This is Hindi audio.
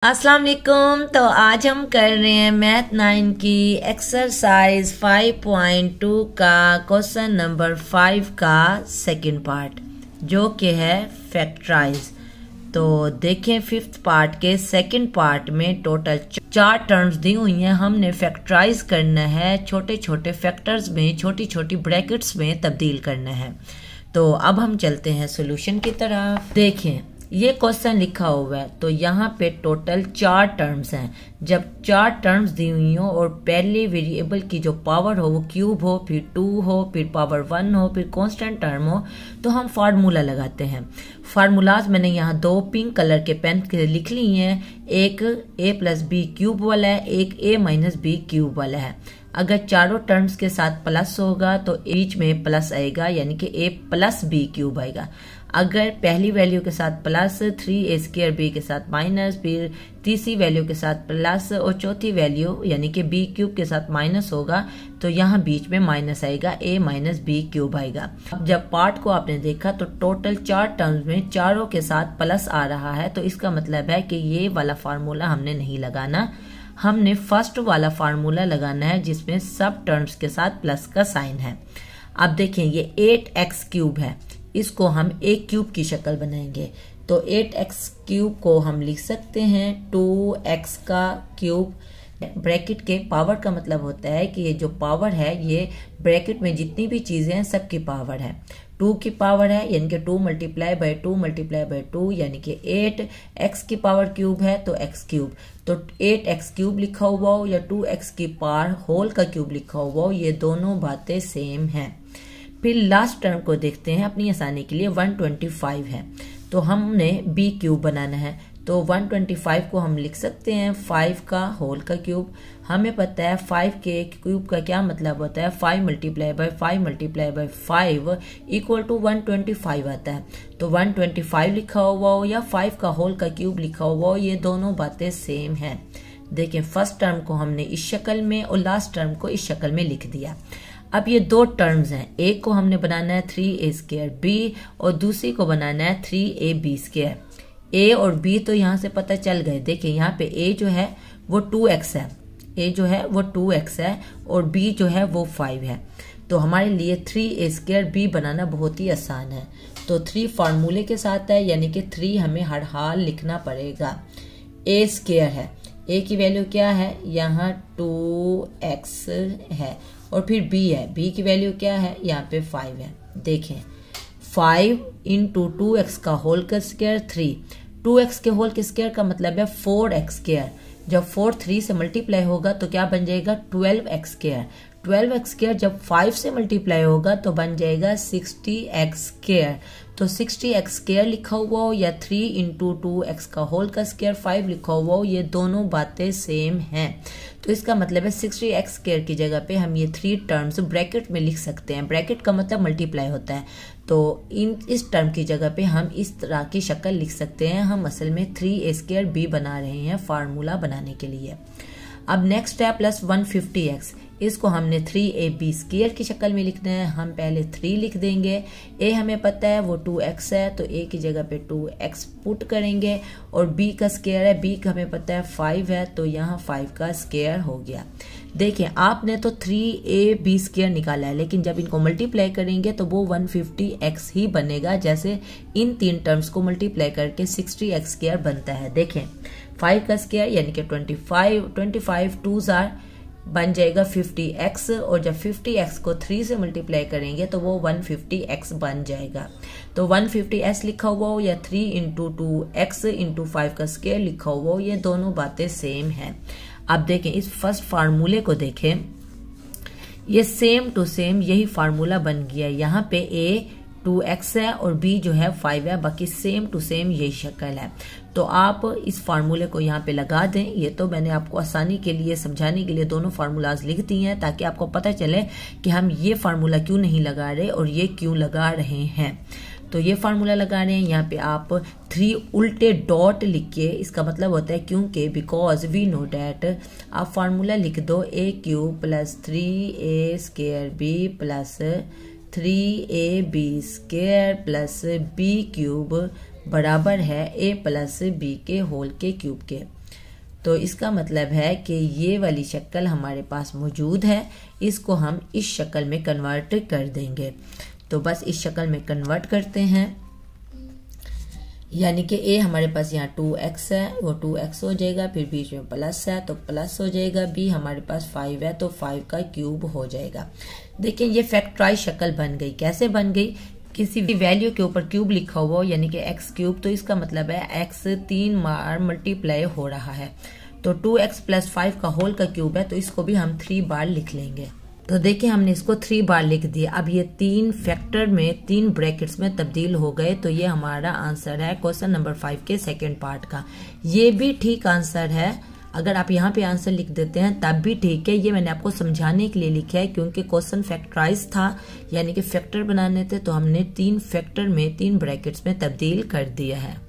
अस्सलाम वालेकुम। तो आज हम कर रहे हैं मैथ 9 की एक्सरसाइज 5.2 का क्वेश्चन नंबर 5 का सेकंड पार्ट जो कि है फैक्टराइज। तो देखें फिफ्थ पार्ट के सेकंड पार्ट में टोटल 4 टर्म्स दी हुई हैं। हमने फैक्टराइज करना है, छोटे छोटे फैक्टर्स में छोटी छोटी ब्रैकेट्स में तब्दील करना है। तो अब हम चलते हैं सॉल्यूशन की तरफ। देखें ये क्वेश्चन लिखा हुआ है तो यहाँ पे टोटल 4 टर्म्स हैं। जब 4 टर्म्स दी हुई हो और पहले वेरिएबल की जो पावर हो वो क्यूब हो, फिर 2 हो, फिर पावर 1 हो, फिर कांस्टेंट टर्म हो, तो हम फार्मूला लगाते हैं। फार्मूलाज मैंने यहाँ 2 पिंक कलर के पेन के लिख ली हैं। एक a प्लस बी क्यूब वाला है, एक a माइनस बी क्यूब वाला है। अगर चारों टर्म्स के साथ प्लस होगा तो बीच में प्लस आएगा, यानी कि a प्लस बी क्यूब आएगा। अगर पहली वैल्यू के साथ प्लस, 3a² b के साथ माइनस, फिर तीसरी वैल्यू के साथ प्लस और चौथी वैल्यू यानी कि b क्यूब के साथ माइनस होगा तो यहाँ बीच में माइनस आएगा, a माइनस बी क्यूब आएगा। अब जब पार्ट को आपने देखा तो टोटल 4 टर्म्स में चारों के साथ प्लस आ रहा है, तो इसका मतलब है कि ये वाला फार्मूला हमने नहीं लगाना। हमने फर्स्ट वाला फार्मूला लगाना है जिसमें सब टर्म्स के साथ प्लस का साइन है। अब देखें ये 8x³ है, इसको हम एक क्यूब की शक्ल बनाएंगे। तो 8x³ को हम लिख सकते हैं 2x का क्यूब। ब्रैकेट के पावर का मतलब होता है कि ये जो पावर है ये ब्रैकेट में जितनी भी चीजें हैं सबकी पावर है। 2 की पावर है यानी कि 2 मल्टीप्लाई बाय 2 मल्टीप्लाई बाय 2 यानी कि 8। x की पावर क्यूब है तो x³। तो 8x³ लिखा हुआ हो या 2x की पावर होल का क्यूब लिखा हुआ हो, ये दोनों बातें सेम हैं। फिर लास्ट टर्म को देखते हैं अपनी आसानी के लिए। 125 है तो हमने b³ बनाना है, तो 125 को हम लिख सकते हैं 5 का होल का क्यूब। हमें पता है 5 के क्यूब का क्या मतलब होता है, 5 multiply by 5 multiply by 5 equal to 125 आता है। तो 125 लिखा हुआ हो या 5 का होल का क्यूब लिखा हुआ हो, ये दोनों बातें सेम हैं। देखें फर्स्ट टर्म को हमने इस शक्ल में और लास्ट टर्म को इस शक्ल में लिख दिया। अब ये 2 टर्म्स हैं, एक को हमने बनाना है 3a² और दूसरी को बनाना है 3ab²। a और b तो यहाँ से पता चल गए। देखिए यहाँ पे a जो है वो 2x है, a जो है वो 2x है और b जो है वो 5 है। तो हमारे लिए 3a²b बनाना बहुत ही आसान है। तो 3 फार्मूले के साथ है यानी कि 3 हमें हर हाल लिखना पड़ेगा। a² है, a की वैल्यू क्या है, यहाँ 2x है और फिर b है, b की वैल्यू क्या है, यहाँ पे 5 है। देखें 5 इंटू 2x का होल का स्क्वायर 3, 2x के होल के स्क्वायर का मतलब है 4x²। जब 4 3 से मल्टीप्लाई होगा तो क्या बन जाएगा 12x²। 12x² जब 5 से मल्टीप्लाई होगा तो बन जाएगा 60x²। तो 60x² लिखा हुआ हो या 3 इंटू 2x का होल का स्क्वायर 5 लिखा हुआ हो, ये दोनों बातें सेम हैं। तो इसका मतलब है 60x² की जगह पे हम ये 3 टर्म्स ब्रैकेट में लिख सकते हैं। ब्रैकेट का मतलब मल्टीप्लाई होता है, तो इस टर्म की जगह पे हम इस तरह की शक्ल लिख सकते हैं। हम असल में 3a²b बना रहे हैं फार्मूला बनाने के लिए। अब नेक्स्ट है प्लस 150x, इसको हमने 3ab² की शक्ल में लिखना है। हम पहले 3 लिख देंगे, a हमें पता है वो 2x है तो a की जगह पे 2x पुट करेंगे और b का स्क्वायर है, b का हमें पता है 5 है तो यहाँ 5 का स्क्वायर हो गया। देखिए आपने तो 3ab² निकाला है, लेकिन जब इनको मल्टीप्लाई करेंगे तो वो 150x ही बनेगा, जैसे इन 3 टर्म्स को मल्टीप्लाई करके 60x² बनता है। देखें 5 का स्क्वायर यानी कि 25 2s बन जाएगा 50x और जब 50x को 3 से मल्टीप्लाई करेंगे तो वो 150x बन जाएगा। तो 150s लिखा हुआ हो या 3 इंटू 2x इंटू 5 का स्क्वायर लिखा हुआ हो, ये दोनों बातें सेम हैं। अब देखें इस फर्स्ट फार्मूले को देखें, ये सेम टू सेम यही फार्मूला बन गया। यहाँ पे a 2x है और b जो है 5 है, बाकी सेम टू सेम यही शक्ल है। तो आप इस फार्मूले को यहाँ पे लगा दें। ये तो मैंने आपको आसानी के लिए समझाने के लिए दोनों फार्मूलाज लिख दी हैं ताकि आपको पता चले कि हम ये फार्मूला क्यों नहीं लगा रहे और ये क्यों लगा रहे हैं। तो ये फार्मूला लगा रहे हैं, यहाँ पे आप 3 उल्टे डॉट लिख के, इसका मतलब होता है क्योंकि बिकॉज वी नो डैट। आप फार्मूला लिख दो a³ plus 3a² plus 3ab² plus b³ बराबर है a प्लस b के होल के क्यूब के। तो इसका मतलब है कि ये वाली शक्ल हमारे पास मौजूद है, इसको हम इस शक्ल में कन्वर्ट कर देंगे। तो बस इस शक्ल में कन्वर्ट करते हैं, यानी कि a हमारे पास यहाँ 2x है, वो 2x हो जाएगा, फिर बीच में प्लस है तो प्लस हो जाएगा, b हमारे पास 5 है तो 5 का क्यूब हो जाएगा। देखिए ये फैक्टराइज शक्ल बन गई। कैसे बन गई? किसी भी वैल्यू के ऊपर क्यूब लिखा हुआ हो, यानी कि x क्यूब, तो इसका मतलब है x 3 बार मल्टीप्लाई हो रहा है। तो 2x + 5 का होल का क्यूब है, तो इसको भी हम 3 बार लिख लेंगे। तो देखिए हमने इसको 3 बार लिख दिया। अब ये 3 फैक्टर में 3 ब्रैकेट्स में तब्दील हो गए। तो ये हमारा आंसर है क्वेश्चन नंबर 5 के सेकंड पार्ट का। ये भी ठीक आंसर है। अगर आप यहाँ पे आंसर लिख देते हैं तब भी ठीक है। ये मैंने आपको समझाने के लिए लिखा है, क्योंकि क्वेश्चन फैक्टराइज था, यानी कि फैक्टर बनाने थे, तो हमने 3 फैक्टर में 3 ब्रैकेट्स में तब्दील कर दिया है।